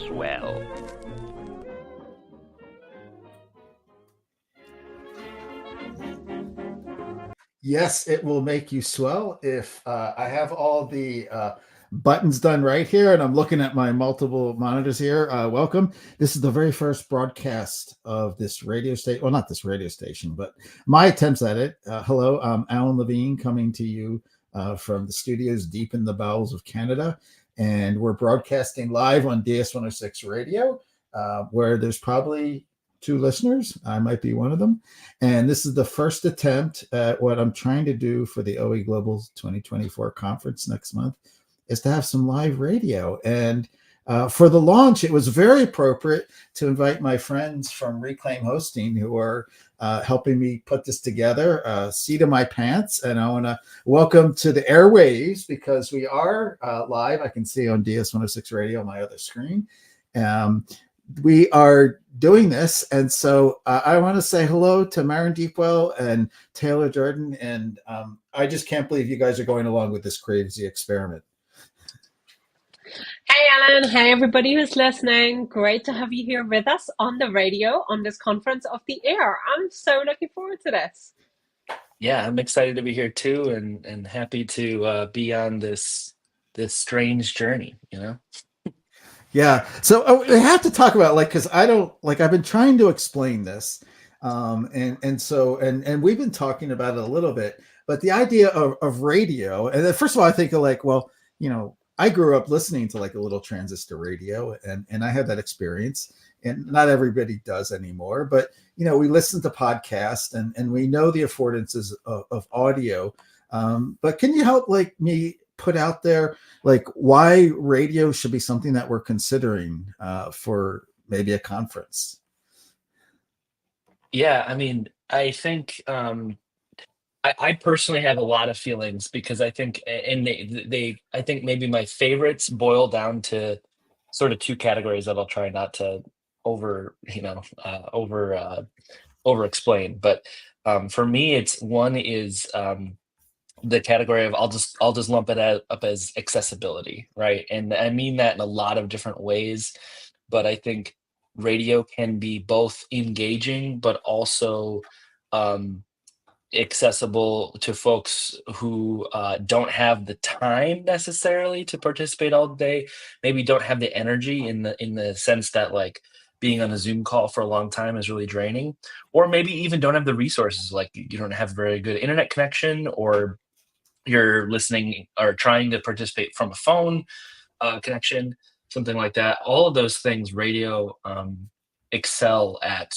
swell. Yes, it will make you swell if I have all the buttons done right here, and I'm looking at my multiple monitors here. Welcome. This is the very first broadcast of this radio station. Well, not this radio station, but my attempts at it. Hello, I'm Alan Levine coming to you from the studios deep in the bowels of Canada. And we're broadcasting live on DS106 radio, where there's probably 2 listeners. I might be one of them. And this is the first attempt at what I'm trying to do for the OEGlobal 2024 conference next month, is to have some live radio. And for the launch, it was very appropriate to invite my friends from Reclaim Hosting, who are helping me put this together. Seat of my pants. And I want to welcome to the airwaves, because we are live. I can see on DS106 radio on my other screen. We are doing this. And so I want to say hello to Maren Deepwell and Taylor Jordan. And I just can't believe you guys are going along with this crazy experiment. Hey, Alan. Hey, everybody who's listening. Great to have you here with us on the radio on this Conference of the Air. I'm so looking forward to this. Yeah, I'm excited to be here too, and happy to be on this strange journey, you know? Yeah. So we have to talk about, because I don't, I've been trying to explain this. And we've been talking about it a little bit, but the idea of radio, and then first of all, I think of I grew up listening to a little transistor radio, and I had that experience, and not everybody does anymore, but we listen to podcasts and we know the affordances of audio. But can you help me put out there why radio should be something that we're considering for maybe a conference? Yeah, I mean, I think I personally have a lot of feelings, because I think, and I think maybe my favorites boil down to sort of 2 categories that I'll try not to over explain. But for me, one is the category of I'll just lump it up as accessibility, right? And I mean that in a lot of different ways, but I think radio can be both engaging but also accessible to folks who don't have the time necessarily to participate all day, maybe don't have the energy in the sense that being on a Zoom call for a long time is really draining, or maybe even don't have the resources, you don't have very good internet connection, or you're listening or trying to participate from a phone connection, something like that. All of those things radio excel at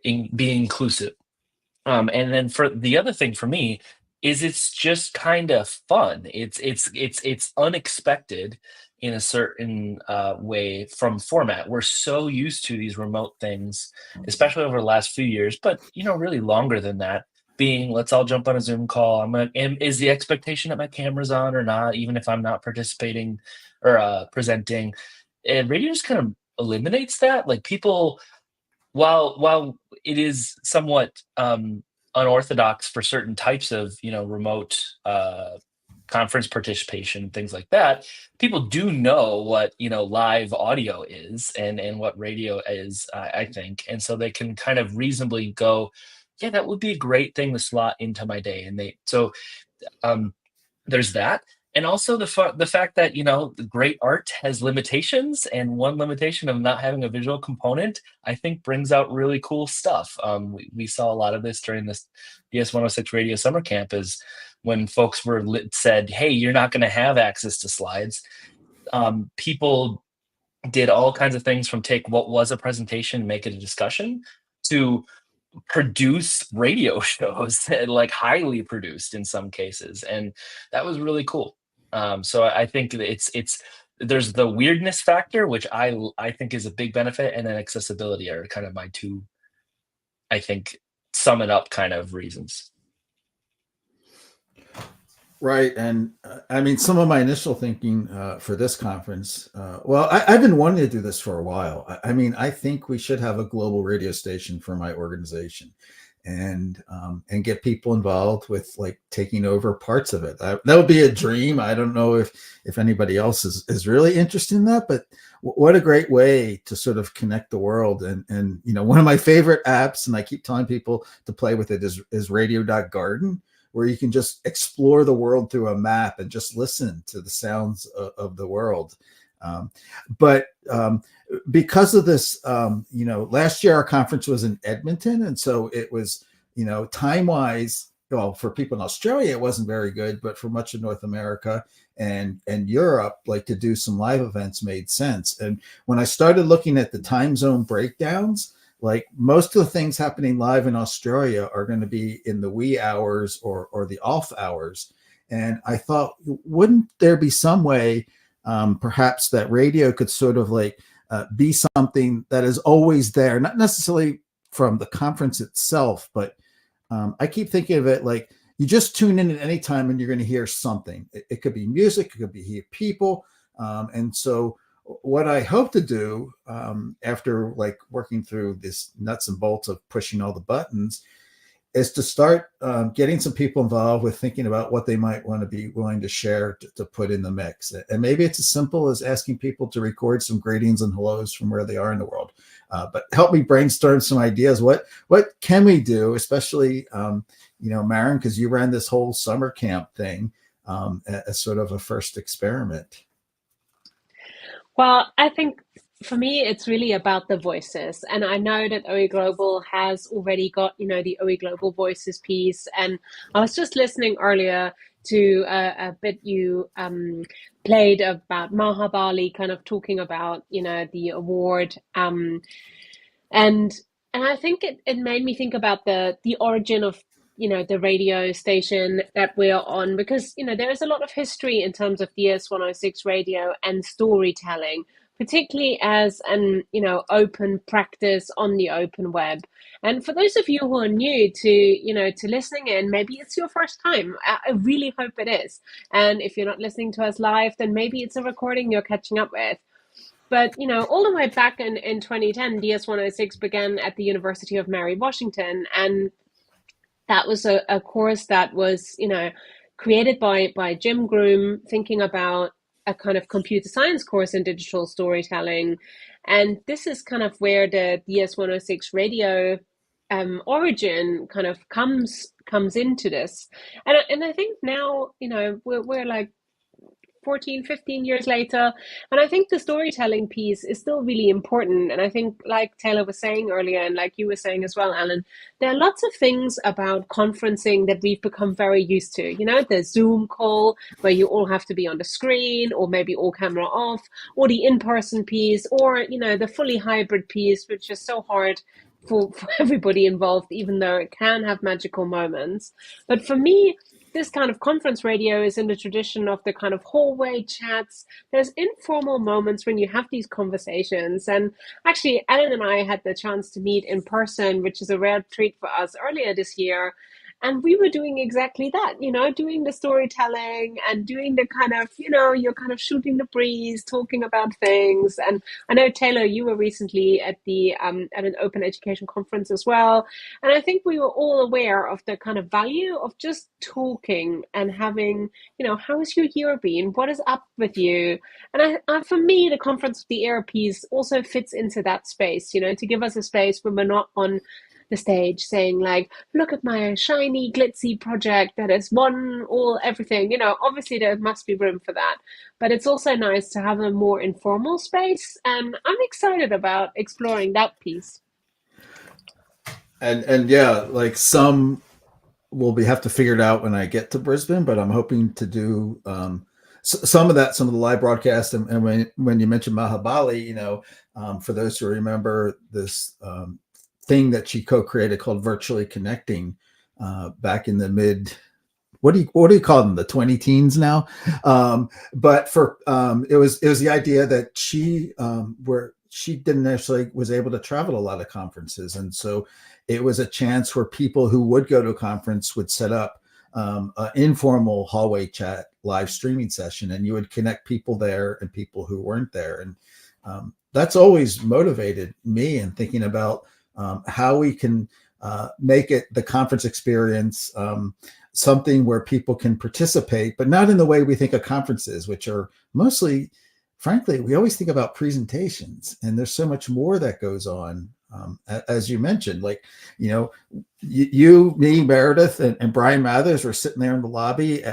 being inclusive. And then for the other thing for me is it's just kind of fun. It's unexpected in a certain way from format. We're so used to these remote things, especially over the last few years, but really longer than that, being let's all jump on a Zoom call. Is the expectation that my camera's on or not, even if I'm not participating or presenting? And radio just kind of eliminates that. People, while it is somewhat unorthodox for certain types of remote conference participation, things like that, people do know what live audio is and what radio is, I think, and so they can kind of reasonably go, yeah, that would be a great thing to slot into my day. And there's that. And also the fact that, great art has limitations, and one limitation of not having a visual component, I think, brings out really cool stuff. We saw a lot of this during this DS106 Radio Summer Camp, is when folks said, hey, you're not going to have access to slides. People did all kinds of things, from take what was a presentation, make it a discussion, to produce radio shows that highly produced in some cases, and that was really cool. So I think there's the weirdness factor, which I think is a big benefit, and then accessibility are kind of my 2, I think, sum it up kind of reasons. Right. And I mean, some of my initial thinking for this conference, I've been wanting to do this for a while. I mean, I think we should have a global radio station for my organization, and get people involved with taking over parts of it. That would be a dream. I don't know if anybody else is really interested in that, but what a great way to sort of connect the world. And one of my favorite apps, and I keep telling people to play with it, is radio.garden, where you can just explore the world through a map and just listen to the sounds of the world. But because of this, last year our conference was in Edmonton, and so it was, time wise, well, for people in Australia, it wasn't very good, but for much of North America and Europe, like, to do some live events made sense. And when I started looking at the time zone breakdowns, like, most of the things happening live in Australia are going to be in the wee hours or the off hours. And I thought, wouldn't there be some way, perhaps, that radio could sort of like be something that is always there, not necessarily from the conference itself, but I keep thinking of it like you just tune in at any time and you're going to hear something. It could be music, it could be people. And so what I hope to do, after like working through this nuts and bolts of pushing all the buttons, is to start getting some people involved with thinking about what they might want to be willing to share to put in the mix. And maybe it's as simple as asking people to record some greetings and hellos from where they are in the world. But help me brainstorm some ideas. What can we do, especially, Maren, because you ran this whole summer camp thing as sort of a first experiment. Well, I think for me, it's really about the voices. And I know that OEGlobal has already got, the OEGlobal Voices piece. And I was just listening earlier to a bit you played about Mahabali, kind of talking about, the award. And I think it made me think about the origin of the radio station that we're on, because there is a lot of history in terms of DS106 radio and storytelling, particularly as an open practice on the open web. And for those of you who are new to listening in, maybe it's your first time. I really hope it is. And if you're not listening to us live, then maybe it's a recording you're catching up with. But, all the way back in 2010, DS106 began at the University of Mary Washington. And that was a course that was, created by Jim Groom, thinking about a kind of computer science course in digital storytelling. And this is kind of where the DS106 radio origin kind of comes into this. And I think now, we're like 14, 15 years later. And I think the storytelling piece is still really important. And I think, like Taylor was saying earlier, and like you were saying as well, Alan, there are lots of things about conferencing that we've become very used to. The Zoom call where you all have to be on the screen, or maybe all camera off, or the in-person piece, or, the fully hybrid piece, which is so hard for everybody involved, even though it can have magical moments. But for me, this kind of conference radio is in the tradition of the kind of hallway chats. There's informal moments when you have these conversations. And actually, Ellen and I had the chance to meet in person, which is a rare treat for us, earlier this year. And we were doing exactly that, doing the storytelling and doing the kind of, you're kind of shooting the breeze, talking about things. And I know, Taylor, you were recently at at an open education conference as well. And I think we were all aware of the kind of value of just talking and having, how has your year been? What is up with you? And for me, the Conference of the Air piece also fits into that space, to give us a space when we're not on the stage saying like, look at my shiny glitzy project that has won everything. Obviously there must be room for that, but it's also nice to have a more informal space, and I'm excited about exploring that piece. And yeah, like, some will have to figure it out when I get to Brisbane, but I'm hoping to do some of the live broadcast. And when you mentioned Mahabali, for those who remember this thing that she co-created called Virtually Connecting back in the mid, what do you call them, the 20 teens now? But for it was the idea that she didn't necessarily was able to travel a lot of conferences, and so it was a chance where people who would go to a conference would set up an informal hallway chat live streaming session, and you would connect people there and people who weren't there. And that's always motivated me in thinking about how we can make it the conference experience something where people can participate, but not in the way we think of conferences, which are mostly frankly, we always think about presentations, and there's so much more that goes on. As you mentioned, like, you, me, Meredith, and Brian Mathers were sitting there in the lobby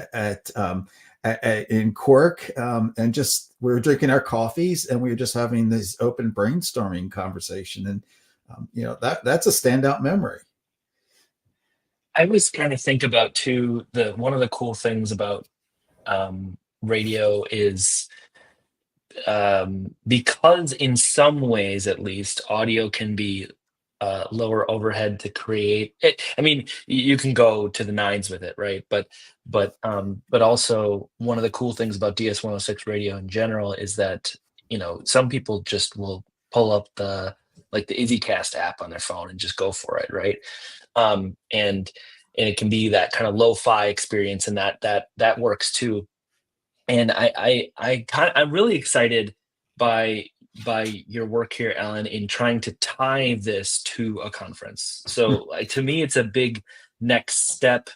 in Cork, and just we were drinking our coffees, and we were just having this open brainstorming conversation, and that's a standout memory. I was kind of think about too, one of the cool things about radio is, because in some ways at least audio can be lower overhead to create it. I mean, you can go to the nines with it, right? But also one of the cool things about DS106 radio in general is that some people just will pull up the EasyCast app on their phone and just go for it, right? And it can be that kind of lo-fi experience, and that works too. And I'm really excited by your work here, Alan, in trying to tie this to a conference. So to me, it's a big next step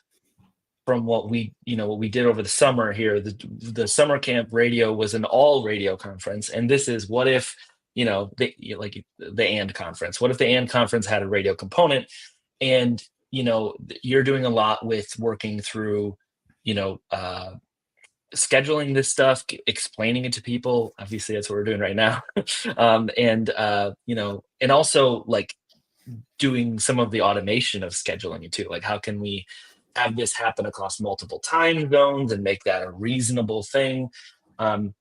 from what we did over the summer here. The summer camp radio was an all radio conference, and this is what if the AND conference. What if the AND conference had a radio component? And you're doing a lot with working through scheduling this stuff, explaining it to people. Obviously, that's what we're doing right now. And also like doing some of the automation of scheduling it too. Like, how can we have this happen across multiple time zones and make that a reasonable thing? And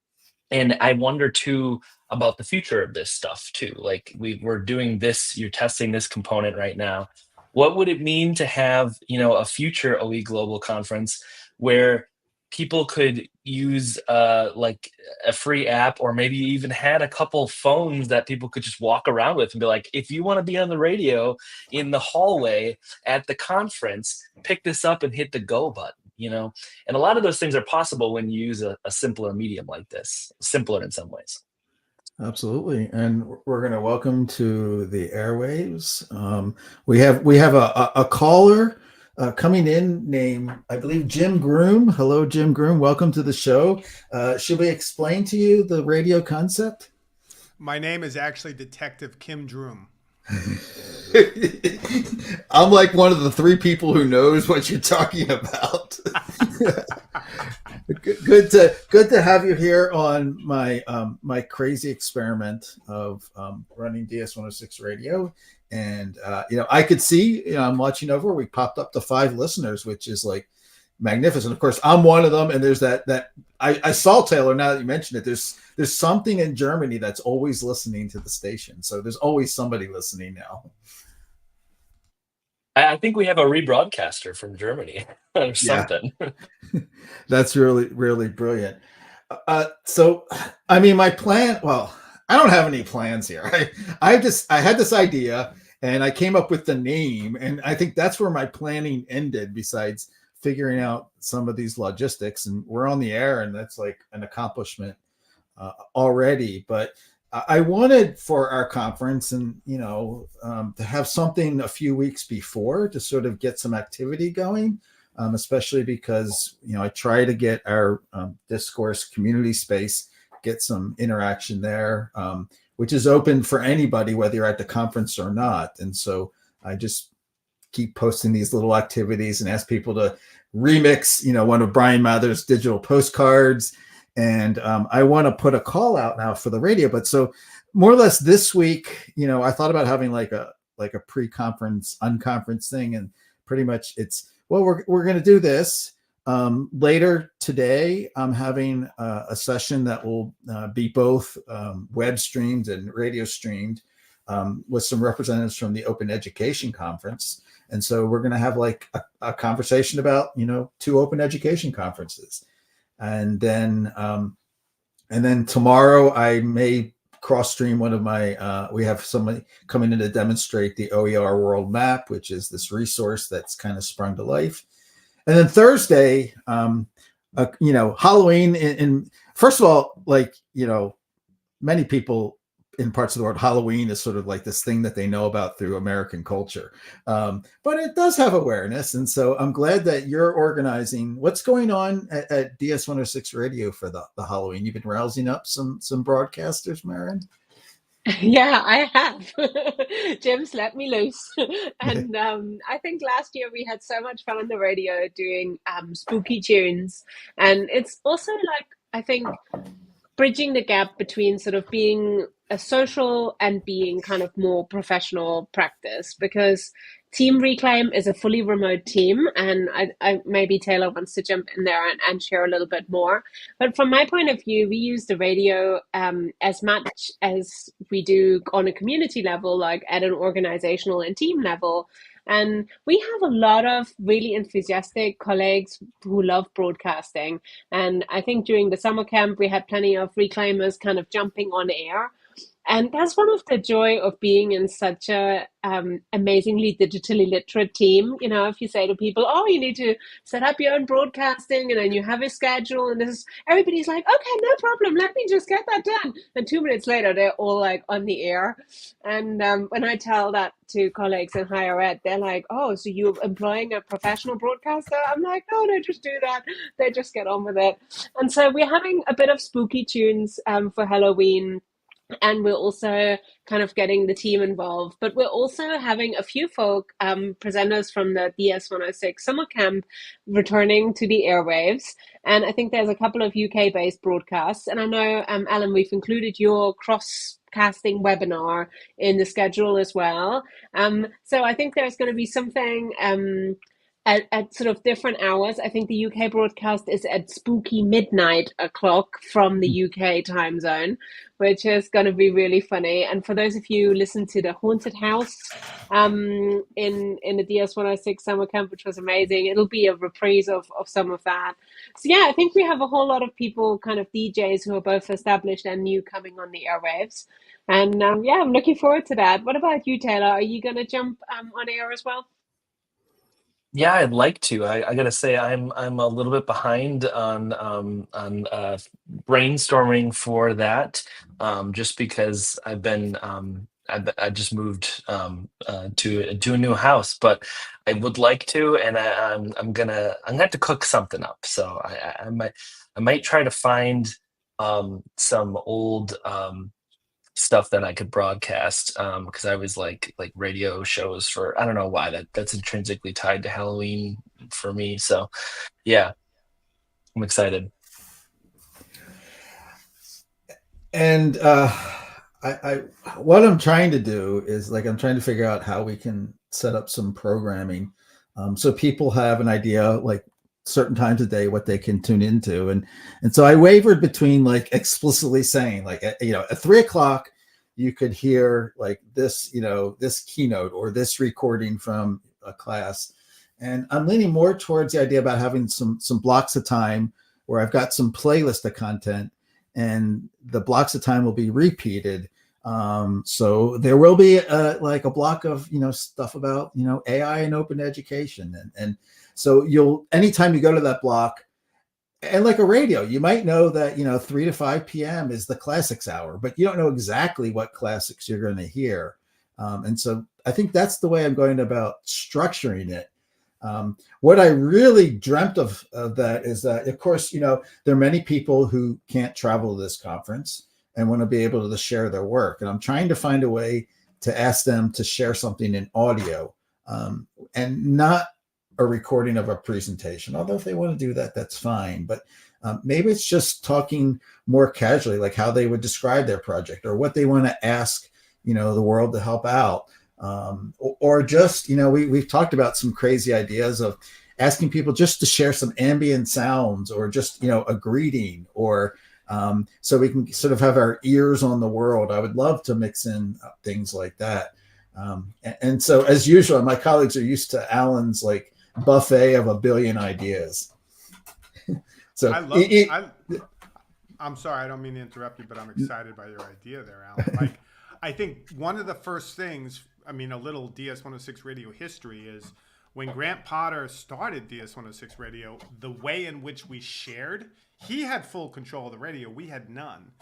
I wonder too about the future of this stuff too. Like, we're doing this, you're testing this component right now. What would it mean to have, a future OEGlobal conference where people could use like a free app, or maybe even had a couple phones that people could just walk around with and be like, if you want to be on the radio in the hallway at the conference, pick this up and hit the go button, And a lot of those things are possible when you use a simpler medium like this, simpler in some ways. Absolutely, and we're going to welcome to the airwaves. We have a caller coming in named, I believe, Jim Groom. Hello, Jim Groom. Welcome to the show. Should we explain to you the radio concept? My name is actually Detective Kim Droom. I'm like one of the three people who knows what you're talking about. Good to have you here on my my crazy experiment of running DS106 radio. And I could see, I'm watching over, we popped up to 5 listeners, which is like magnificent. Of course, I'm one of them, and there's that I saw, Taylor, now that you mentioned it, there's something in Germany that's always listening to the station. So there's always somebody listening now. I think we have a rebroadcaster from Germany or something. Yeah. That's really, really brilliant. So, I mean, my plan, well, I don't have any plans here. I had this idea, and I came up with the name, and I think that's where my planning ended, besides figuring out some of these logistics. And we're on the air, and that's like an accomplishment already. But I wanted for our conference, and to have something a few weeks before to sort of get some activity going, especially because I try to get our discourse community space, get some interaction there, which is open for anybody, whether you're at the conference or not. And so I just keep posting these little activities and ask people to remix, one of Brian Mather's digital postcards. And I want to put a call out now for the radio. But so more or less this week, I thought about having like a pre-conference, unconference thing. And pretty much it's, well, we're going to do this. Later today, I'm having a session that will be both web streamed and radio streamed with some representatives from the Open Education Conference. And so we're going to have like a conversation about, 2 open education conferences. And then tomorrow I may cross stream one of my, we have somebody coming in to demonstrate the OER World Map, which is this resource that's kind of sprung to life. And then Thursday, Halloween. And first of all, many people in parts of the world, Halloween is sort of like this thing that they know about through American culture. But it does have awareness. And so I'm glad that you're organizing. What's going on at DS106 Radio for the Halloween? You've been rousing up some broadcasters, Marin? Yeah, I have. Jim's let me loose. And I think last year we had so much fun on the radio doing spooky tunes. And it's also like, I think, bridging the gap between sort of being a social and being kind of more professional practice, because Team Reclaim is a fully remote team, and I maybe Taylor wants to jump in there and share a little bit more. But from my point of view, we use the radio as much as we do on a community level, like at an organizational and team level. And we have a lot of really enthusiastic colleagues who love broadcasting. And I think during the summer camp, we had plenty of reclaimers kind of jumping on air. And that's one of the joy of being in such a amazingly digitally literate team. You know, if you say to people, "Oh, you need to set up your own broadcasting, and then you have a schedule," and this is everybody's like, "Okay, no problem. Let me just get that done." And 2 minutes later, they're all like on the air. And when I tell that to colleagues in higher ed, they're like, "Oh, so you're employing a professional broadcaster?" I'm like, "No, they just do that. They just get on with it." And so we're having a bit of spooky tunes for Halloween, and we're also kind of getting the team involved. But we're also having a few folk, presenters from the DS106 summer camp, returning to the airwaves. And I think there's a couple of UK-based broadcasts. And I know, Alan, we've included your cross-casting webinar in the schedule as well. So I think there's going to be something at sort of different hours. I think the UK broadcast is at spooky midnight o'clock from the UK time zone, which is going to be really funny. And for those of you who listen to the Haunted House in the DS106 summer camp, which was amazing, it'll be a reprise of some of that. So yeah, I think we have a whole lot of people, kind of DJs who are both established and new, coming on the airwaves. And yeah, I'm looking forward to that. What about you, Taylor? Are you going to jump on air as well? Yeah, I'd like to. I gotta say, I'm a little bit behind on brainstorming for that, just because I just moved to a new house, but I would like to, and I'm gonna have to cook something up. So I might try to find some old stuff that I could broadcast, because I always like radio shows. For I don't know why that's intrinsically tied to Halloween for me. So yeah, I'm excited. And I what I'm trying to do is, like, I'm trying to figure out how we can set up some programming, so people have an idea, like certain times of day, what they can tune into. And so I wavered between like explicitly saying, like, at 3 o'clock you could hear like this, this keynote or this recording from a class. And I'm leaning more towards the idea about having some blocks of time where I've got some playlist of content, and the blocks of time will be repeated. So there will be like a block of stuff about AI and open education, and so anytime you go to that block, and like a radio, you might know that 3 to 5 p.m. is the classics hour, but you don't know exactly what classics you're going to hear. And so I think that's the way I'm going about structuring it. What I really dreamt of that is that, of course, there are many people who can't travel to this conference and want to be able to share their work. And I'm trying to find a way to ask them to share something in audio, and not a recording of a presentation. Although if they want to do that, that's fine. But maybe it's just talking more casually, like how they would describe their project or what they want to ask, the world to help out. Or just, we've talked about some crazy ideas of asking people just to share some ambient sounds, or just, a greeting, or so we can sort of have our ears on the world. I would love to mix in things like that. And so, as usual, my colleagues are used to Alan's like buffet of a billion ideas. So I'm sorry, I don't mean to interrupt you, but I'm excited by your idea there, Alan. Like, I think one of the first things, a little DS106 radio history, is when Grant Potter started DS106 radio, the way in which we shared, he had full control of the radio. We had none.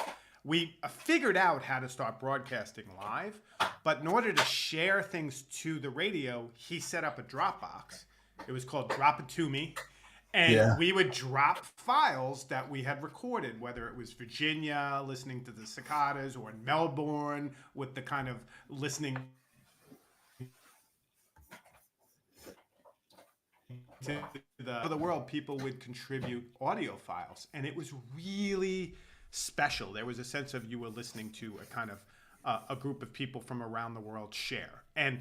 we figured out how to start broadcasting live, but in order to share things to the radio, he set up a Dropbox. It was called Drop It To Me. And we would drop files that we had recorded, whether it was Virginia, listening to the cicadas, or in Melbourne with the kind of listening to the world, people would contribute audio files. And it was really special. There was a sense of you were listening to a kind of a group of people from around the world share. And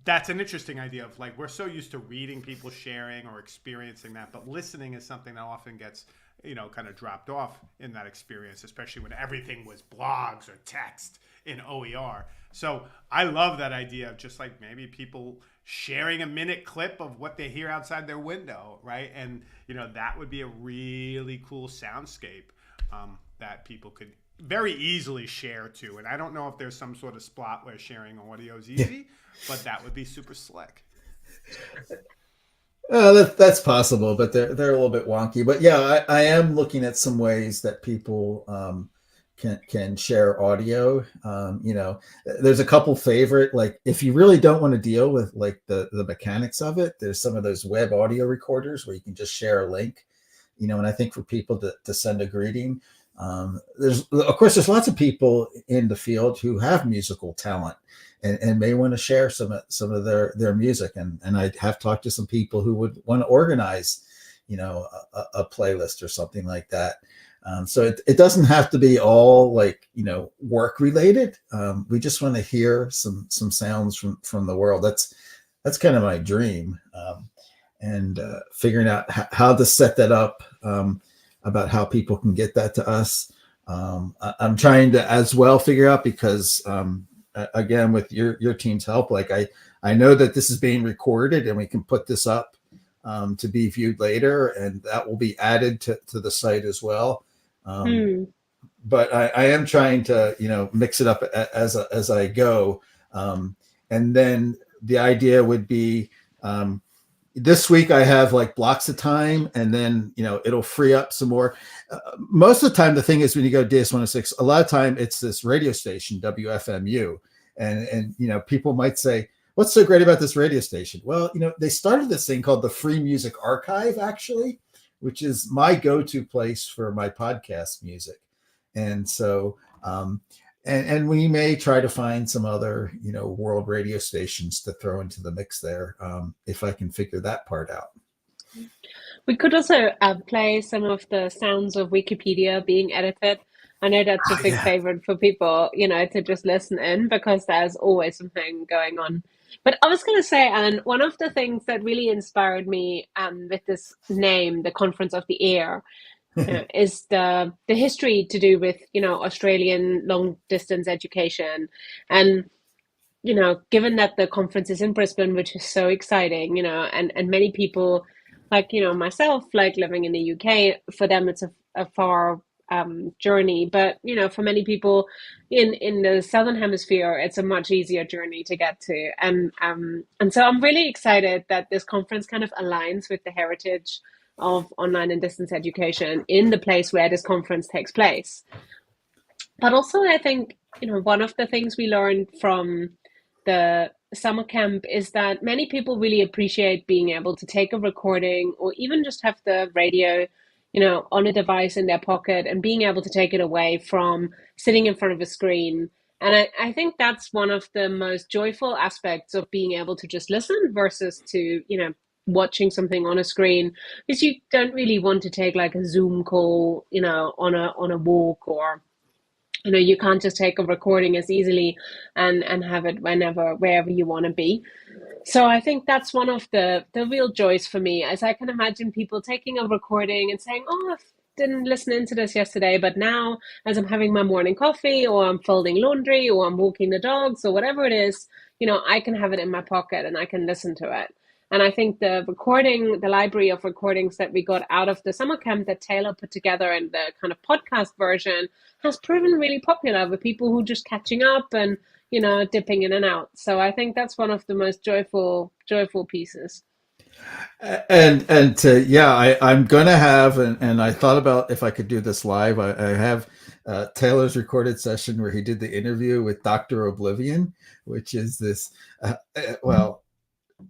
that's an interesting idea of like, we're so used to reading people sharing or experiencing that, but listening is something that often gets, kind of dropped off in that experience, especially when everything was blogs or text in OER. So I love that idea of just like maybe people sharing a minute clip of what they hear outside their window, right? And, that would be a really cool soundscape that people could very easily share to. And I don't know if there's some sort of spot where sharing audio is easy, but that would be super slick. That's possible, but they're a little bit wonky. But yeah, I am looking at some ways that people can share audio. There's a couple favorite, like if you really don't want to deal with like the mechanics of it, there's some of those web audio recorders where you can just share a link, and I think for people to send a greeting, there's lots of people in the field who have musical talent and may want to share some of their music. And I have talked to some people who would want to organize, a playlist or something like that. So it doesn't have to be all like, work related. We just want to hear some sounds from the world. That's kind of my dream. And figuring out how to set that up, about how people can get that to us. I'm trying to as well figure out, because again, with your team's help, like I know that this is being recorded and we can put this up to be viewed later, and that will be added to the site as well. But I am trying to, mix it up as I go. And then the idea would be, this week I have like blocks of time, and then, it'll free up some more. Most of the time, the thing is when you go DS106, a lot of time it's this radio station, WFMU. And people might say, what's so great about this radio station? Well, they started this thing called the Free Music Archive, actually, which is my go-to place for my podcast music. And so, and we may try to find some other, world radio stations to throw into the mix there, if I can figure that part out. We could also play some of the sounds of Wikipedia being edited. I know that's a big favorite for people, to just listen in, because there's always something going on. But I was going to say, Alan, one of the things that really inspired me with this name, the Conference of the Air, is the history to do with, Australian long distance education. And, given that the conference is in Brisbane, which is so exciting, and many people like, myself, like living in the UK, for them, it's a far journey. But, for many people in the Southern Hemisphere, it's a much easier journey to get to. And so I'm really excited that this conference kind of aligns with the heritage of online and distance education in the place where this conference takes place. But also, I think, one of the things we learned from the summer camp is that many people really appreciate being able to take a recording, or even just have the radio, on a device in their pocket, and being able to take it away from sitting in front of a screen. And I think that's one of the most joyful aspects of being able to just listen versus to, watching something on a screen, because you don't really want to take like a Zoom call, on a walk, or you can't just take a recording as easily and have it wherever you want to be. So I think that's one of the real joys for me, as I can imagine people taking a recording and saying, oh, I didn't listen into this yesterday, but now as I'm having my morning coffee, or I'm folding laundry, or I'm walking the dogs, or whatever it is, I can have it in my pocket and I can listen to it. And I think the library of recordings that we got out of the summer camp that Taylor put together, and the kind of podcast version, has proven really popular with people who are just catching up and, dipping in and out. So I think that's one of the most joyful pieces. And I'm going to have, and I thought about if I could do this live. I have Taylor's recorded session where he did the interview with Dr. Oblivion, which is this, well,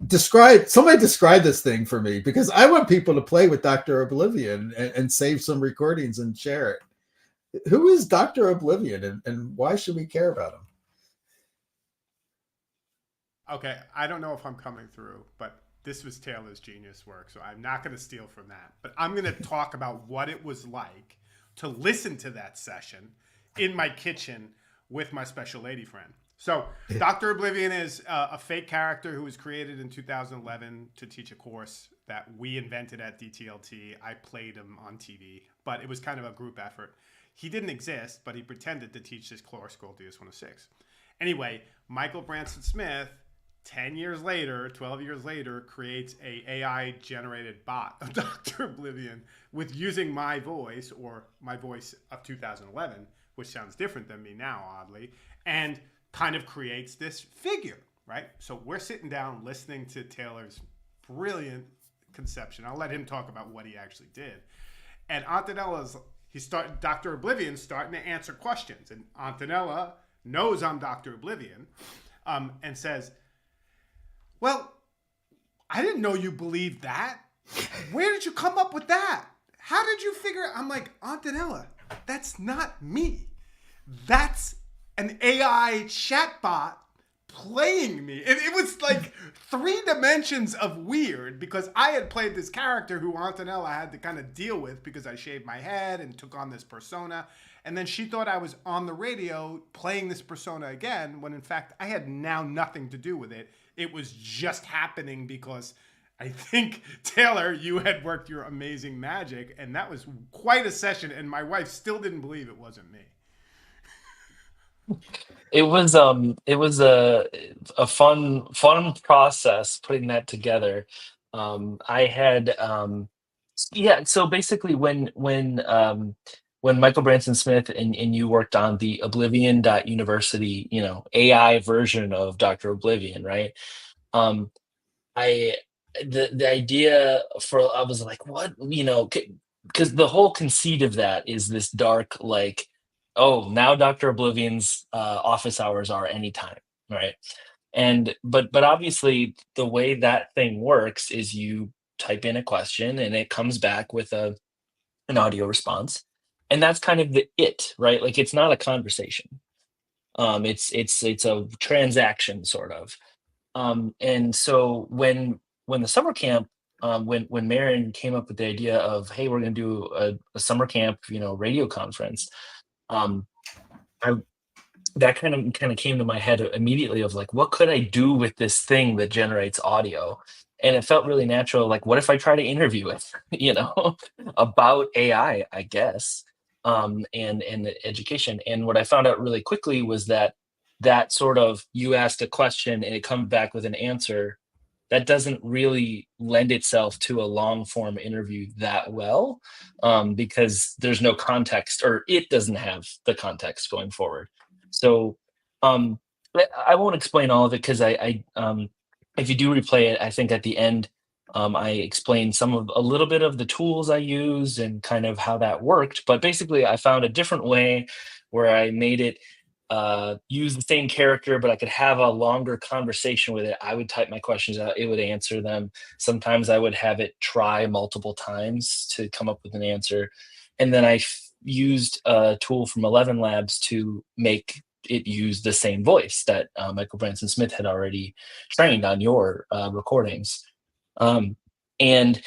somebody describe this thing for me, because I want people to play with Dr. Oblivion and save some recordings and share it. Who is Dr. Oblivion, and why should we care about him? Okay, I don't know if I'm coming through, but this was Taylor's genius work, so I'm not going to steal from that. But I'm going to talk about what it was like to listen to that session in my kitchen with my special lady friend. So Dr. Oblivion is a fake character who was created in 2011 to teach a course that we invented at DTLT. I played him on TV, but it was kind of a group effort. He didn't exist, but he pretended to teach this course called DS106. Anyway, Michael Branson Smith, 10 years later, 12 years later, creates a AI-generated bot of Dr. Oblivion with using my voice, or my voice of 2011, which sounds different than me now, oddly, and kind of creates this figure, right? So we're sitting down listening to Taylor's brilliant conception. I'll let him talk about what he actually did. And Dr. Oblivion's starting to answer questions. And Antonella knows I'm Dr. Oblivion, and says, well, I didn't know you believed that. Where did you come up with that? How did you figure it? I'm like, Antonella, that's not me. That's an AI chatbot playing me. It was like 3 dimensions of weird, because I had played this character who Antonella had to kind of deal with because I shaved my head and took on this persona. And then she thought I was on the radio playing this persona again, when in fact I had now nothing to do with it. It was just happening because I think, Taylor, you had worked your amazing magic, and that was quite a session, and my wife still didn't believe it wasn't me. It was a fun process putting that together. I had yeah, so basically when Michael Branson Smith and you worked on the Oblivion University, AI version of Dr. Oblivion, right? Um I the idea I was like, what, because the whole conceit of that is this dark, like, oh, now Dr. Oblivion's office hours are anytime, right? And but obviously the way that thing works is you type in a question and it comes back with an audio response. And that's kind of right? Like, it's not a conversation. It's a transaction, sort of. And so when the summer camp, when Marin came up with the idea of, hey, we're going to do a summer camp, radio conference, um, I that kind of came to my head immediately of, like, what could I do with this thing that generates audio? And it felt really natural. Like, what if I try to interview it, about AI, I guess, and education. And what I found out really quickly was that sort of, you asked a question and it comes back with an answer, that doesn't really lend itself to a long form interview that well, because there's no context, or it doesn't have the context going forward. So I won't explain all of it, because if you do replay it, I think at the end, I explained a little bit of the tools I used and kind of how that worked. But basically, I found a different way where I made it use the same character, but I could have a longer conversation with it. I would type my questions out, it would answer them. Sometimes I would have it try multiple times to come up with an answer. And then I used a tool from 11 Labs to make it use the same voice that Michael Branson Smith had already trained on your recordings. And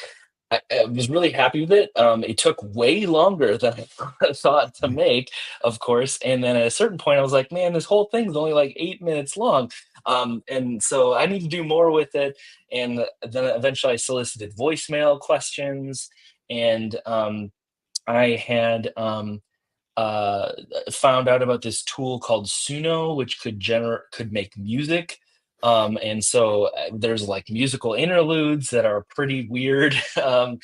I was really happy with it. It took way longer than I thought to make, of course. And then at a certain point, I was like, man, this whole thing's only like 8 minutes long. And so I need to do more with it. And then eventually I solicited voicemail questions. And I had found out about this tool called Suno, which could make music. And so there's like musical interludes that are pretty weird, and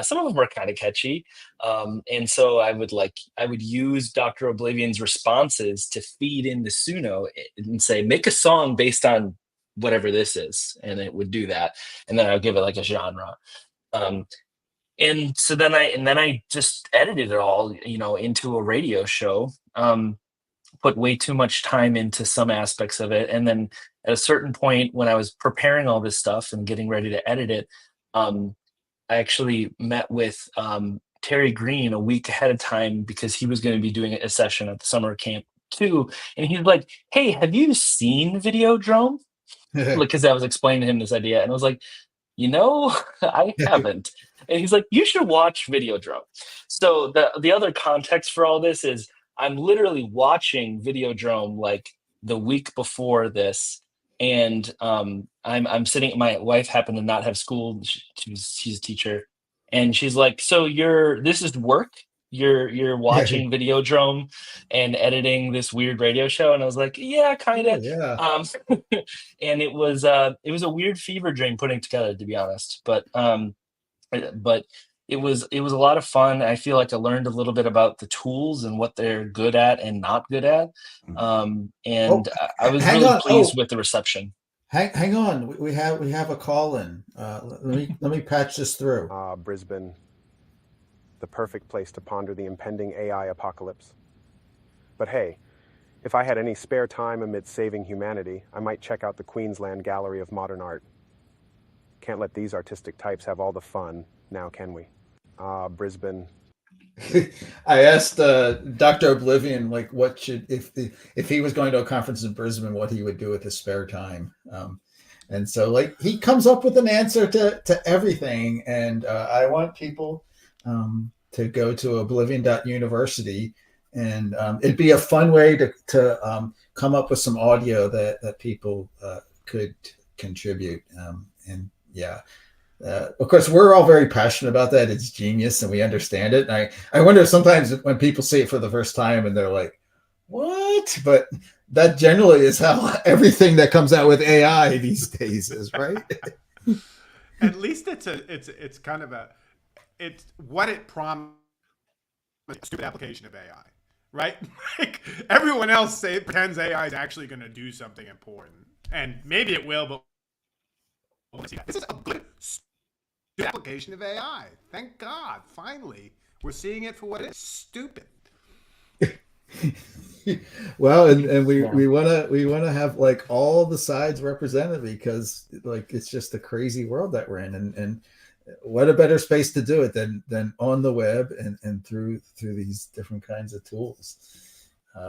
some of them are kind of catchy. And so I would use Dr. Oblivion's responses to feed into Suno and say, make a song based on whatever this is, and it would do that. And then I would give it like a genre. And so then I just edited it all, into a radio show. Put way too much time into some aspects of it, and then at a certain point when I was preparing all this stuff and getting ready to edit it, um, I actually met with Terry Green a week ahead of time because he was going to be doing a session at the summer camp too, and he's like, "Hey, have you seen Videodrome?" Like, because I was explaining to him this idea, and I was like, I haven't. And he's like, you should watch Videodrome. So the other context for all this is I'm literally watching Videodrome like the week before this, and I'm sitting. My wife happened to not have school. She's a teacher, and she's like, "So this is work. You're watching Videodrome and editing this weird radio show," and I was like, "Yeah, kind Oh, of." yeah. And it was a weird fever dream putting together, to be honest, but it was a lot of fun. I feel like I learned a little bit about the tools and what they're good at and not good at, Oh, and I was hang really on. pleased with the reception. Hang on. We have a call in. Let me patch this through. Brisbane, the perfect place to ponder the impending AI apocalypse. But hey, if I had any spare time amid saving humanity, I might check out the Queensland Gallery of Modern Art. Can't let these artistic types have all the fun, now can we? Brisbane. I asked Dr. Oblivion like what should if he was going to a conference in Brisbane, what he would do with his spare time. And so like he comes up with an answer to everything. And I want people to go to oblivion.university, and it'd be a fun way to come up with some audio that people could contribute. And yeah. Of course, we're all very passionate about that. It's genius, and we understand it. And I wonder sometimes when people see it for the first time and they're like, "What?" But that generally is how everything that comes out with AI these days is, right? At least it's kind of it's what it promised. A stupid application of AI, right? Like everyone else pretends AI is actually going to do something important, and maybe it will, but this is a good application of AI. Thank God, finally, we're seeing it for what it is. Stupid. Well, and we want to have like all the sides represented, because like it's just a crazy world that we're in, and what a better space to do it than on the web and through these different kinds of tools.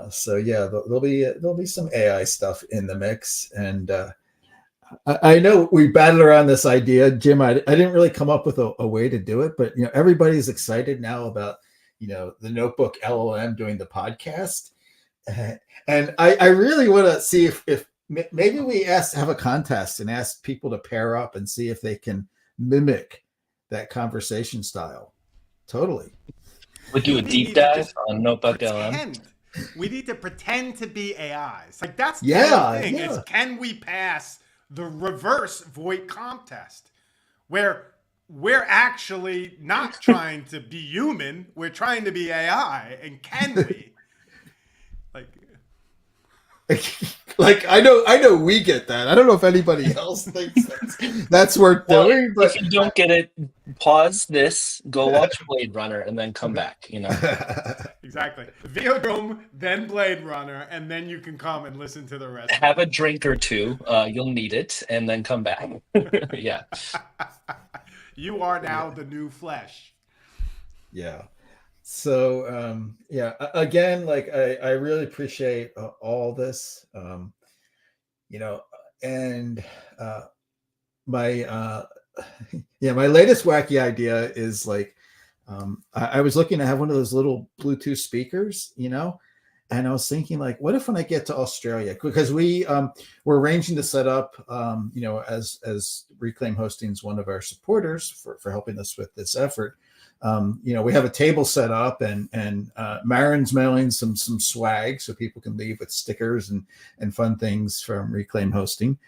So yeah, there'll be some AI stuff in the mix, and I know we battled around this idea, Jim. I didn't really come up with a way to do it, but everybody's excited now about the Notebook LLM doing the podcast, and I really want to see if maybe we have a contest and ask people to pair up and see if they can mimic that conversation style. Totally. We'll do a deep dive on Notebook LM. We need to pretend to be AIs. Like that's the thing. Is can we pass the reverse Voight-Comp test, where we're actually not trying to be human, we're trying to be AI, and can we? Like I know we get that. I don't know if anybody else thinks that's worth doing. But if you don't get it, pause this, go watch Blade Runner, and then come back. Exactly. Videodrome, then Blade Runner, and then you can come and listen to the rest. Have a drink or two. You'll need it, and then come back. Yeah. You are now the new flesh. Yeah. So again, like I really appreciate all this, and my my latest wacky idea is like I was looking to have one of those little Bluetooth speakers, and I was thinking like, what if when I get to Australia, because we're arranging to set up, as Reclaim Hosting is one of our supporters for helping us with this effort. We have a table set up, and Marin's mailing some swag so people can leave with stickers and fun things from Reclaim Hosting,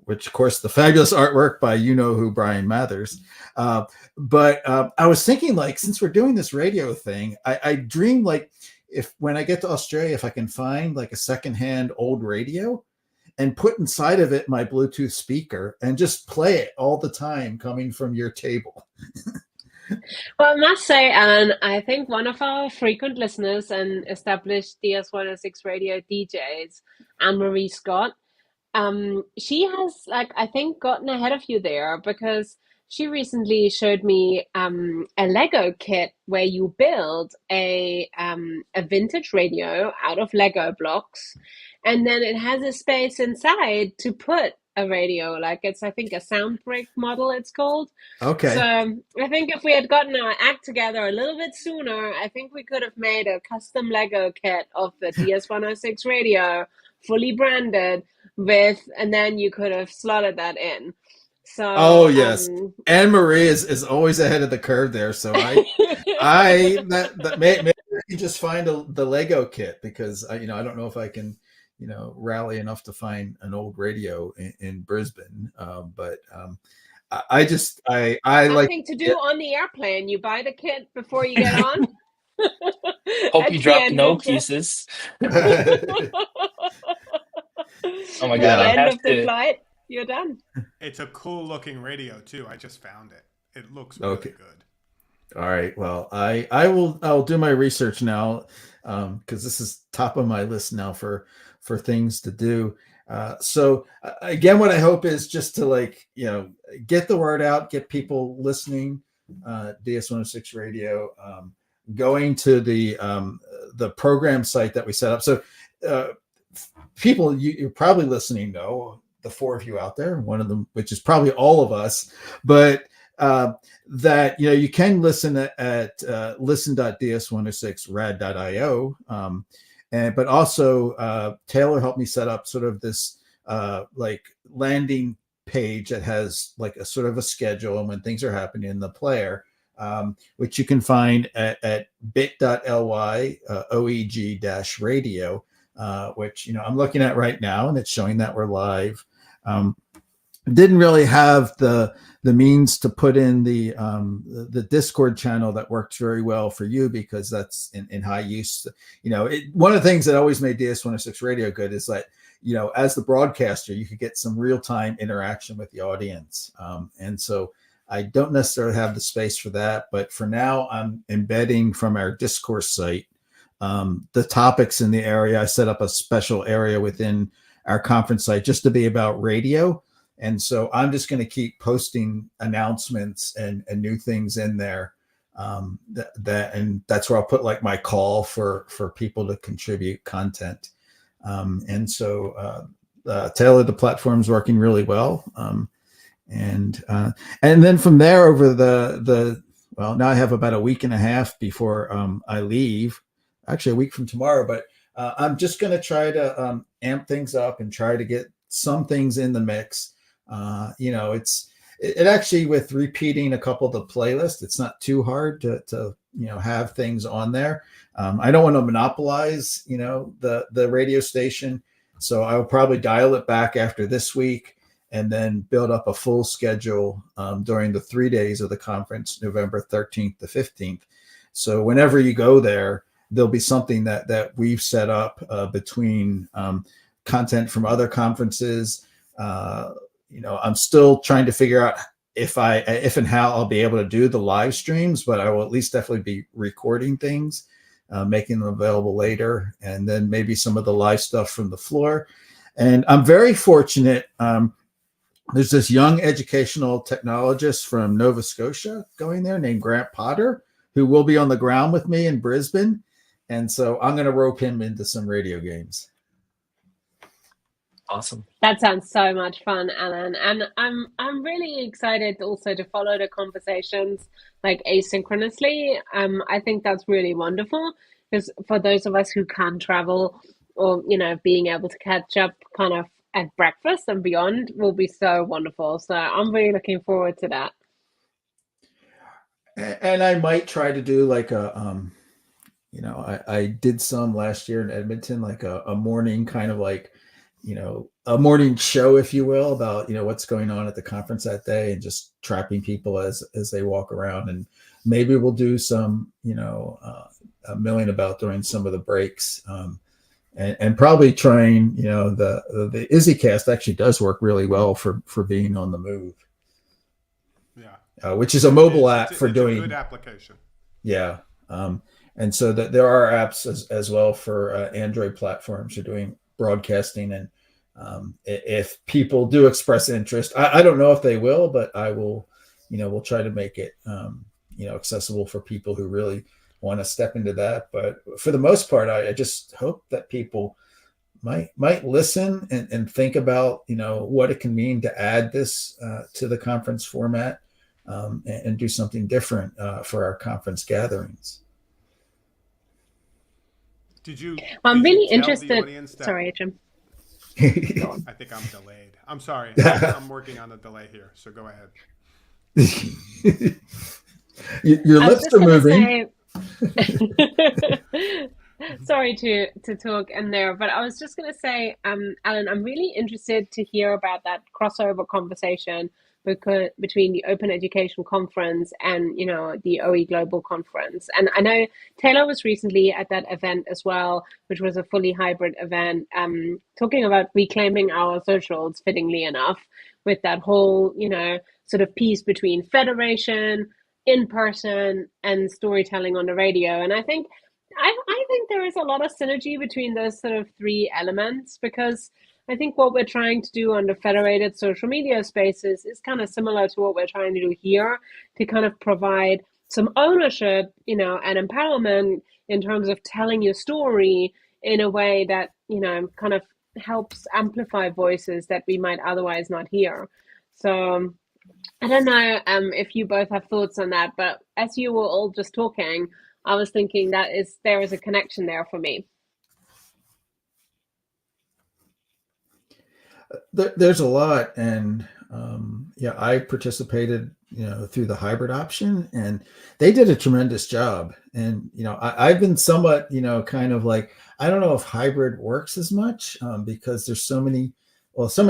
which of course the fabulous artwork by who Brian Mathers. But I was thinking like, since we're doing this radio thing, I dream like if when I get to Australia, if I can find like a secondhand old radio and put inside of it my Bluetooth speaker and just play it all the time coming from your table. Well, I must say, Alan, I think one of our frequent listeners and established DS106 radio DJs, Anne Marie Scott, she has, like, I think, gotten ahead of you there because she recently showed me a Lego kit where you build a vintage radio out of Lego blocks, and then it has a space inside to put a radio. Like, it's, I think, a Soundbreak model, it's called. So Okay. I think if we had gotten our act together a little bit sooner, I think we could have made a custom Lego kit of the DS106 radio, fully branded with, and then you could have slotted that in. Oh So, yes, Anne Marie is always ahead of the curve there. So maybe I can just find the Lego kit because I don't know if I can rally enough to find an old radio in Brisbane. But I like something to do on the airplane. You buy the kit before you get on. Hope At you the dropped end no of the pieces. it. Oh my at god, the Yeah. I end have of the to. flight, you're done. It's a cool looking radio too. I just found it. It looks really Okay. good. All right. Well, I'll do my research now because this is top of my list now for things to do. So again, what I hope is just to get the word out, get people listening. DS106 Radio, going to the program site that we set up. So people you're probably listening know the four of you out there, one of them, which is probably all of us, but that you can listen at listen.ds106rad.io, but also Taylor helped me set up sort of this like landing page that has like a sort of a schedule and when things are happening in the player, which you can find at bit.ly OEG-radio, which I'm looking at right now, and it's showing that we're live. Didn't really have the means to put in the Discord channel that works very well for you because that's in high use. One of the things that always made DS106 Radio good is that as the broadcaster, you could get some real-time interaction with the audience, and so I don't necessarily have the space for that. But for now, I'm embedding from our Discourse site the topics in the area. I set up a special area within our conference site just to be about radio. And so I'm just going to keep posting announcements and new things in there. And that's where I'll put like my call for people to contribute content. And so Taylor, the platform's working really well. And then from there over well, now I have about a week and a half before I leave, actually a week from tomorrow, but I'm just going to try to amp things up and try to get some things in the mix. It actually, with repeating a couple of the playlists, it's not too hard to have things on there. I don't want to monopolize the radio station, so I'll probably dial it back after this week and then build up a full schedule during the 3 days of the conference, November 13th to 15th. So whenever you go there, there'll be something that we've set up between content from other conferences. I'm still trying to figure out if and how I'll be able to do the live streams, but I will at least definitely be recording things, making them available later, and then maybe some of the live stuff from the floor. And I'm very fortunate. There's this young educational technologist from Nova Scotia going there named Grant Potter, who will be on the ground with me in Brisbane. And so I'm going to rope him into some radio games. Awesome. That sounds so much fun, Alan. And I'm really excited also to follow the conversations like asynchronously. I think that's really wonderful because for those of us who can't travel or being able to catch up kind of at breakfast and beyond will be so wonderful. So I'm really looking forward to that. And I might try to do like I did some last year in Edmonton, like a morning kind of like, a morning show, if you will, about, what's going on at the conference that day and just trapping people as they walk around. And maybe we'll do some, milling about during some of the breaks. And probably trying, the EasyCast actually does work really well for being on the move. Yeah. which is a mobile app It's for a doing. good application. Yeah. And so that there are apps as well for Android platforms for doing broadcasting. And if people do express interest, I don't know if they will, but I will, we'll try to make it, accessible for people who really want to step into that. But for the most part, I just hope that people might listen and think about, what it can mean to add this to the conference format, and do something different for our conference gatherings. Did you I'm really tell the interested. audience that? Sorry, Jim. Go on. I think I'm delayed. I'm sorry. I'm working on a delay here. So go ahead. Your lips are moving. Sorry to talk in there, but I was just going to say, Alan, I'm really interested to hear about that crossover conversation between the Open Education Conference and the OEGlobal conference. And I know Taylor was recently at that event as well, which was a fully hybrid event, talking about reclaiming our socials, fittingly enough, with that whole sort of piece between federation, in person, and storytelling on the radio. And I think there is a lot of synergy between those sort of three elements, because I think what we're trying to do on the federated social media spaces is kind of similar to what we're trying to do here, to kind of provide some ownership, and empowerment in terms of telling your story in a way that, kind of helps amplify voices that we might otherwise not hear. So I don't know if you both have thoughts on that, but as you were all just talking, I was thinking there is a connection there for me. There's a lot, and I participated, through the hybrid option, and they did a tremendous job. And I've been somewhat, kind of like, I don't know if hybrid works as much, because there's so many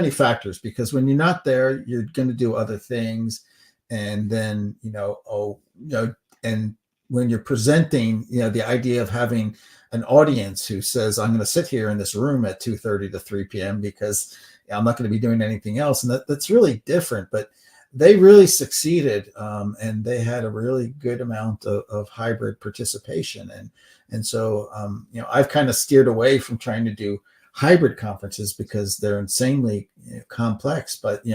factors. Because when you're not there, you're going to do other things, and then and when you're presenting, the idea of having an audience who says, I'm going to sit here in this room at 2:30 to 3 p.m. because I'm not going to be doing anything else. And that's really different. But they really succeeded, and they had a really good amount of hybrid participation. And so, I've kind of steered away from trying to do hybrid conferences because they're insanely complex. But,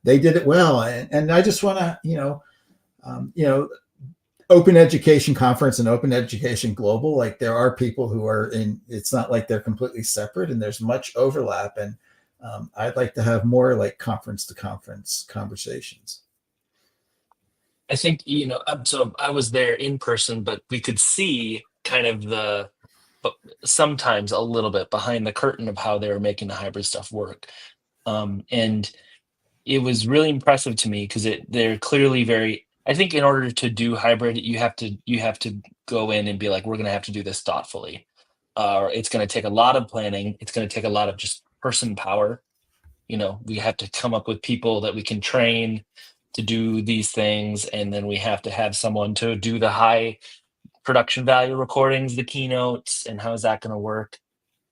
they did it well. And I just want to, Open Education Conference and Open Education Global, like there are people who are in, it's not like they're completely separate, and there's much overlap. And I'd like to have more like conference to conference conversations. I think, so I was there in person, but we could see kind of but sometimes a little bit behind the curtain of how they were making the hybrid stuff work. And it was really impressive to me because they're clearly I think in order to do hybrid, you have to go in and be like, we're going to have to do this thoughtfully. It's going to take a lot of planning. It's going to take a lot of just person power. We have to come up with people that we can train to do these things. And then we have to have someone to do the high production value recordings, the keynotes, and how is that going to work?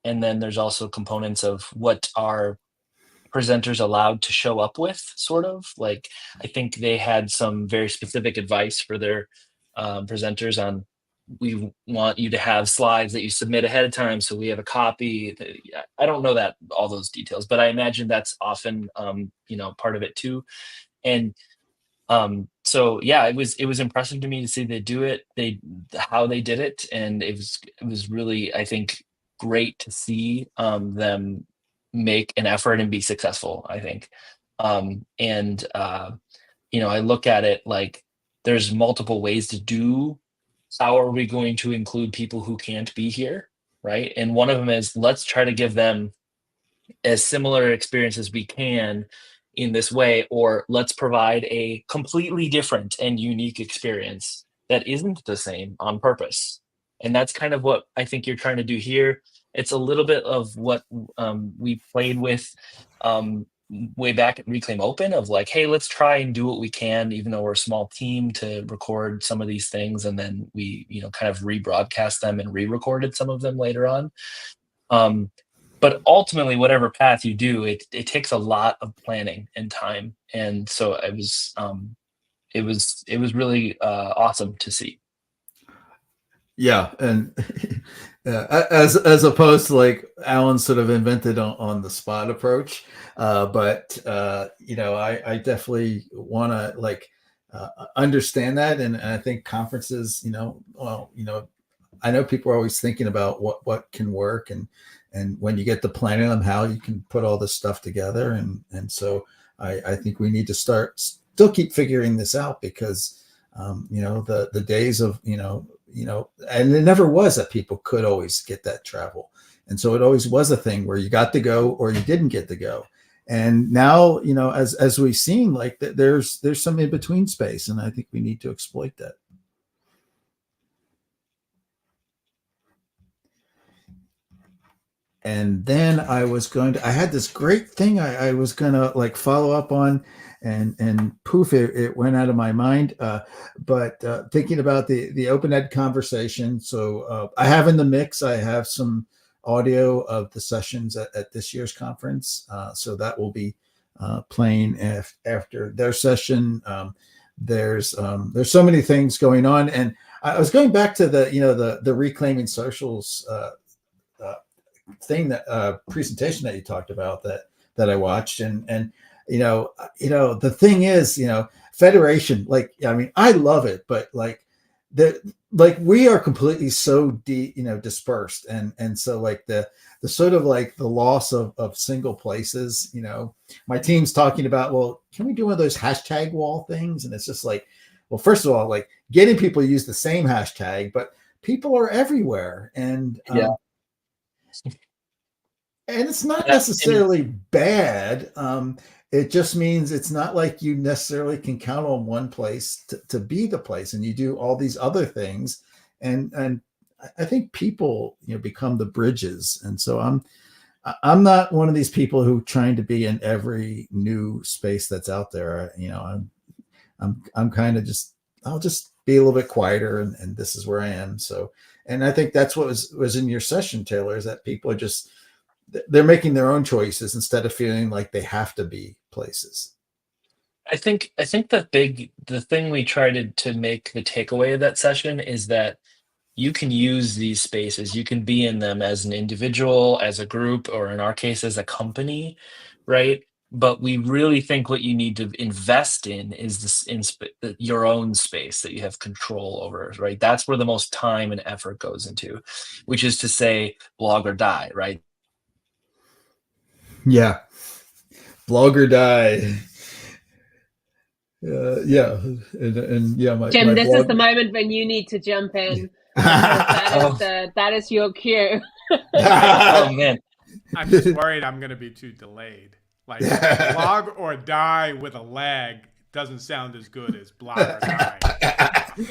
And then there's also components of what are presenters allowed to show up with, sort of. Like, I think they had some very specific advice for their presenters on, we want you to have slides that you submit ahead of time, so we have a copy. I don't know all those details, but I imagine that's often part of it too. And so yeah, it was impressive to me to see they do it, how they did it, and it was really, I think, great to see them make an effort and be successful, I think. I look at it like there's multiple ways to do, how are we going to include people who can't be here, right? And one of them is, let's try to give them as similar experience as we can in this way, or let's provide a completely different and unique experience that isn't the same on purpose. And that's kind of what I think you're trying to do here. It's a little bit of what we played with way back at Reclaim Open, of like, hey, let's try and do what we can, even though we're a small team, to record some of these things. And then we, kind of rebroadcast them and re-recorded some of them later on. But ultimately, whatever path you do, it takes a lot of planning and time. And so it it was really awesome to see. Yeah, and as opposed to like Alan sort of invented on the spot approach, but I definitely want to like understand that, and I think conferences, I know people are always thinking about what can work, and when you get to planning them, how you can put all this stuff together, and so I think we need to still keep figuring this out, because the days of and it never was that people could always get that travel, and so it always was a thing where you got to go or you didn't get to go. And now, as we've seen, like there's some in between space, and I think we need to exploit that. And then I had this great thing I was going to like follow up on, and poof, it went out of my mind. But thinking about the open ed conversation. So I have in the mix, I have some audio of the sessions at this year's conference. So that will be playing after their session. There's so many things going on. And I was going back to the Reclaiming Socials thing, that presentation that you talked about that I watched, and the thing is, federation, like, I mean, I love it, but like we are completely so dispersed, and so like the sort of like the loss of single places. My team's talking about, well, can we do one of those hashtag wall things? And it's just like, well, first of all, like getting people to use the same hashtag, but people are everywhere, and and it's not necessarily bad. It just means it's not like you necessarily can count on one place to be the place, and you do all these other things. And I think people, become the bridges. And so I'm not one of these people who trying to be in every new space that's out there. I'm kind of just, I'll just be a little bit quieter, and this is where I am. So, and I think that's what was in your session, Taylor, is that people are just, they're making their own choices instead of feeling like they have to be places. I think the thing we tried to make the takeaway of that session is that you can use these spaces, you can be in them as an individual, as a group, or in our case, as a company, right? But we really think what you need to invest in is your own space that you have control over, right? That's where the most time and effort goes into, which is to say, blog or die, right? Yeah. Blog or die. Yeah. And yeah, Jim, this blog... is the moment when you need to jump in, because that is your cue. Oh man, I'm just worried I'm going to be too delayed. Like blog or die with a lag doesn't sound as good as blog or die.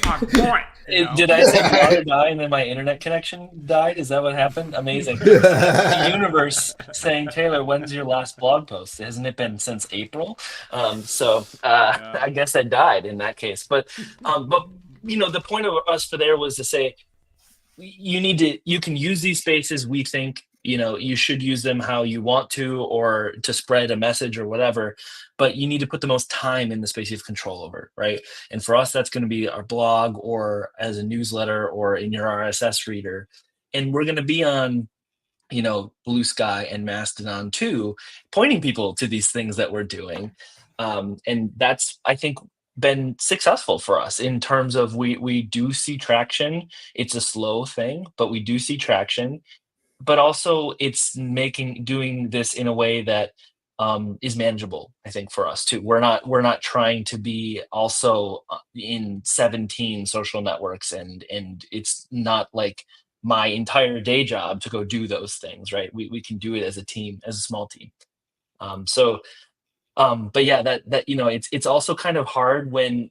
On point. Did I say blog or die and then my internet connection died? Is that what happened? Amazing. The universe saying, Taylor, when's your last blog post? Hasn't it been since April? I guess I died in that case. But the point of us for there was to say, you can use these spaces. We think, you should use them how you want to, or to spread a message or whatever, but you need to put the most time in the space you have control over, right? And for us, that's going to be our blog, or as a newsletter, or in your RSS reader. And we're going to be on, Blue Sky and Mastodon too, pointing people to these things that we're doing. And that's, I think, been successful for us in terms of we do see traction. It's a slow thing, but we do see traction. But also it's doing this in a way that is manageable, I think, for us too. We're not trying to be also in 17 social networks, and it's not like my entire day job to go do those things, right? We can do it as a team, as a small team. But yeah, that it's also kind of hard when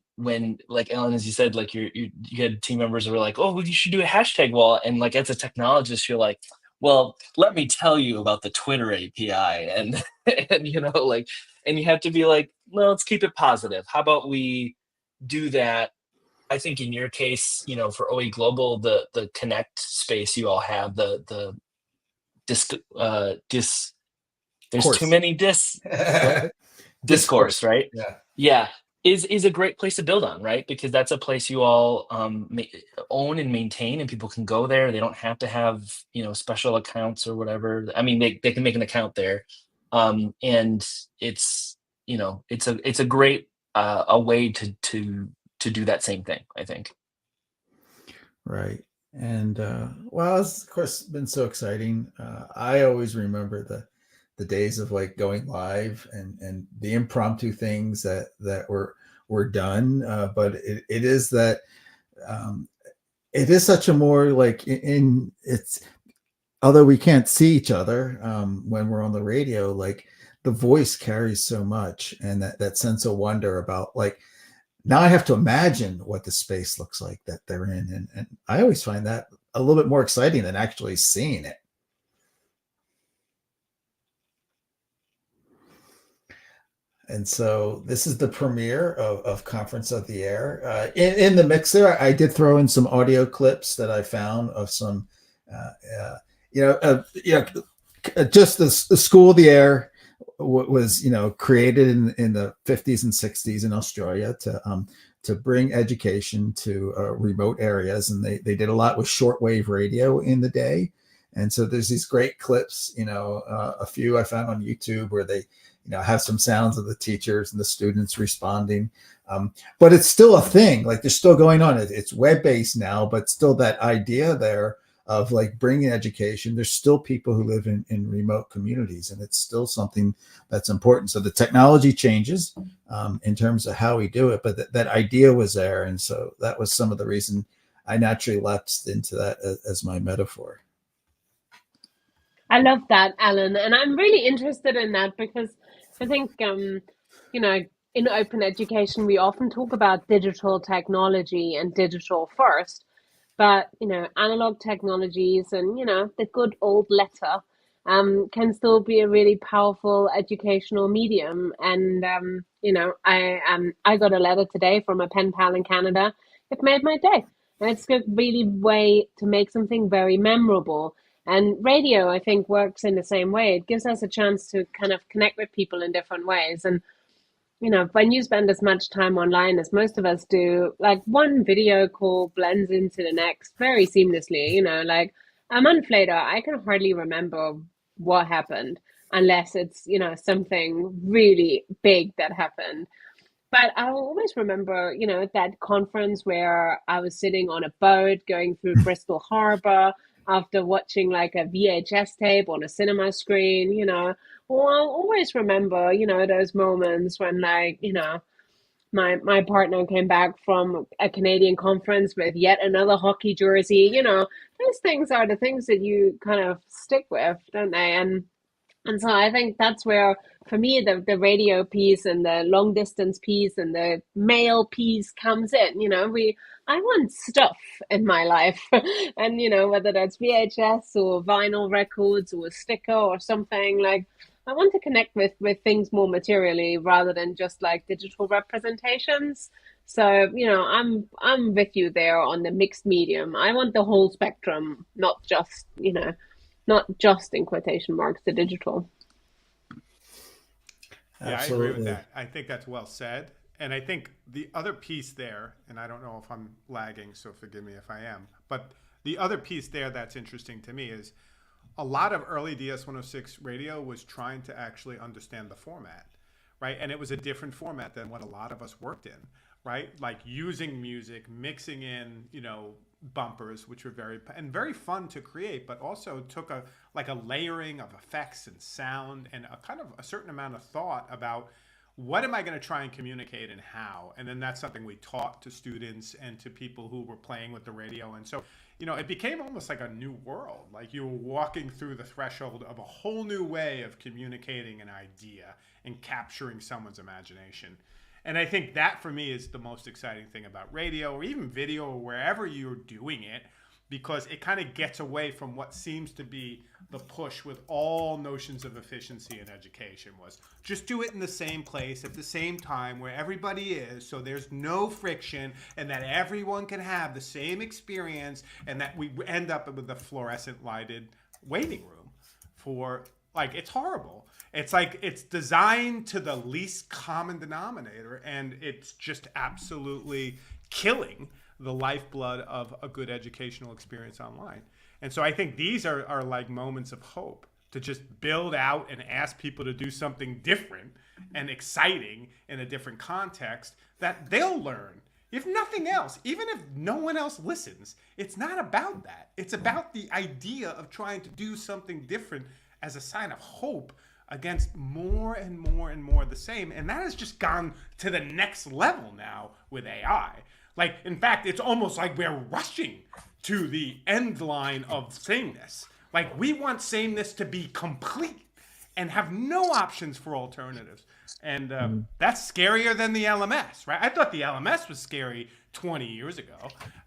like Ellen, as you said, like you had team members who were like, oh, well, you should do a hashtag wall, and like as a technologist, you're like, well, let me tell you about the Twitter API, and and and you have to be like, well, let's keep it positive. How about we do that? I think in your case, for OEGlobal, the connect space you all have, the there's too many discourse, right? Yeah. Yeah. is a great place to build on, right? Because that's a place you all own and maintain, and people can go there. They don't have to have special accounts or whatever. I mean, they can make an account there, and it's it's a great a way to do that same thing, I think. Right. And well, it's of course been so exciting. I always remember the days of like going live and the impromptu things that were done. But it is that it is such a more like in it's although we can't see each other when we're on the radio, like the voice carries so much, and that sense of wonder about like now I have to imagine what the space looks like that they're in. And I always find that a little bit more exciting than actually seeing it. And so this is the premiere of Conference of the Air. In the mixer, I did throw in some audio clips that I found of some, just the School of the Air was created in the 50s and 60s in Australia to bring education to remote areas, and they did a lot with shortwave radio in the day. And so there's these great clips, a few I found on YouTube where they have some sounds of the teachers and the students responding, but it's still a thing. Like they're still going on. It's web-based now, but still that idea there of like bringing education. There's still people who live in remote communities, and it's still something that's important. So the technology changes in terms of how we do it, but that idea was there. And so that was some of the reason I naturally lapsed into that as my metaphor. I love that, Alan, and I'm really interested in that because I think, in open education, we often talk about digital technology and digital first, but analog technologies and the good old letter can still be a really powerful educational medium. And I got a letter today from a pen pal in Canada. It made my day, and it's a really way to make something very memorable. And radio, I think, works in the same way. It gives us a chance to kind of connect with people in different ways. And when you spend as much time online as most of us do, like one video call blends into the next very seamlessly. Like a month later, I can hardly remember what happened unless it's, something really big that happened. But I'll always remember, that conference where I was sitting on a boat going through Bristol Harbour after watching like a VHS tape on a cinema screen, Well, I'll always remember, those moments when like, my partner came back from a Canadian conference with yet another hockey jersey. Those things are the things that you kind of stick with, don't they? And so I think that's where, for me, the radio piece and the long distance piece and the mail piece comes in. I want stuff in my life, and whether that's VHS or vinyl records or a sticker or something, like I want to connect with things more materially rather than just like digital representations. So I'm with you there on the mixed medium. I want the whole spectrum, not just in quotation marks the digital. Yeah, I agree with that. I think that's well said. And I think the other piece there, and I don't know if I'm lagging, so forgive me if I am, but the other piece there that's interesting to me is a lot of early DS106 radio was trying to actually understand the format, right? And it was a different format than what a lot of us worked in, right? Like using music, mixing in, bumpers, which were very fun to create, but also took a layering of effects and sound and a kind of a certain amount of thought about what am I going to try and communicate and how. And then that's something we taught to students and to people who were playing with the radio. And so, it became almost like a new world. Like you were walking through the threshold of a whole new way of communicating an idea and capturing someone's imagination. And I think that for me is the most exciting thing about radio or even video or wherever you're doing it, because it kind of gets away from what seems to be the push with all notions of efficiency in education was just do it in the same place at the same time where everybody is, so there's no friction and that everyone can have the same experience, and that we end up with a fluorescent lighted waiting room for Like, it's horrible. It's like it's designed to the least common denominator, and it's just absolutely killing the lifeblood of a good educational experience online. And so I think these are like moments of hope to just build out and ask people to do something different and exciting in a different context that they'll learn. If nothing else, even if no one else listens, it's not about that. It's about the idea of trying to do something different as a sign of hope against more and more and more of the same. And that has just gone to the next level now with AI. Like, in fact, it's almost like we're rushing to the end line of sameness. Like, we want sameness to be complete and have no options for alternatives. And that's scarier than the LMS, right? I thought the LMS was scary 20 years ago.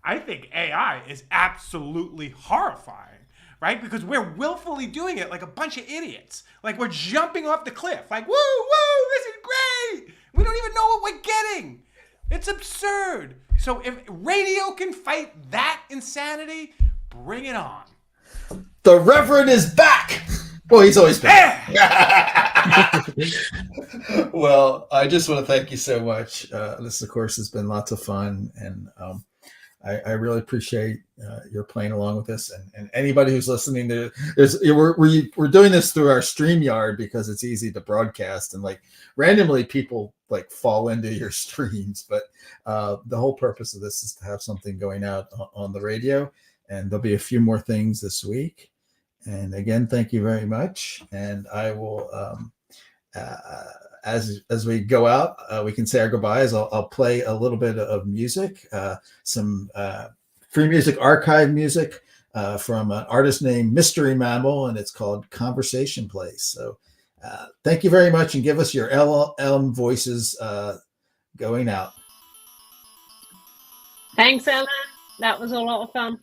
I think AI is absolutely horrifying, right? Because we're willfully doing it like a bunch of idiots. Like, we're jumping off the cliff. Like, woo, woo, this is great. We don't even know what we're getting. It's absurd. So if radio can fight that insanity, bring it on. The Reverend is back. Well, he's always been. Well, I just want to thank you so much. This, of course, has been lots of fun, and I really appreciate your playing along with this. And anybody who's listening, we're doing this through our StreamYard because it's easy to broadcast, and like randomly people like fall into your streams. But the whole purpose of this is to have something going out on the radio, and there'll be a few more things this week. And again, thank you very much. And I will, as we go out, we can say our goodbyes. I'll play a little bit of music, some free music, archive music from an artist named Mystery Mammal, and it's called Conversation Place. So thank you very much, and give us your LM voices going out. Thanks, Ellen. That was a lot of fun.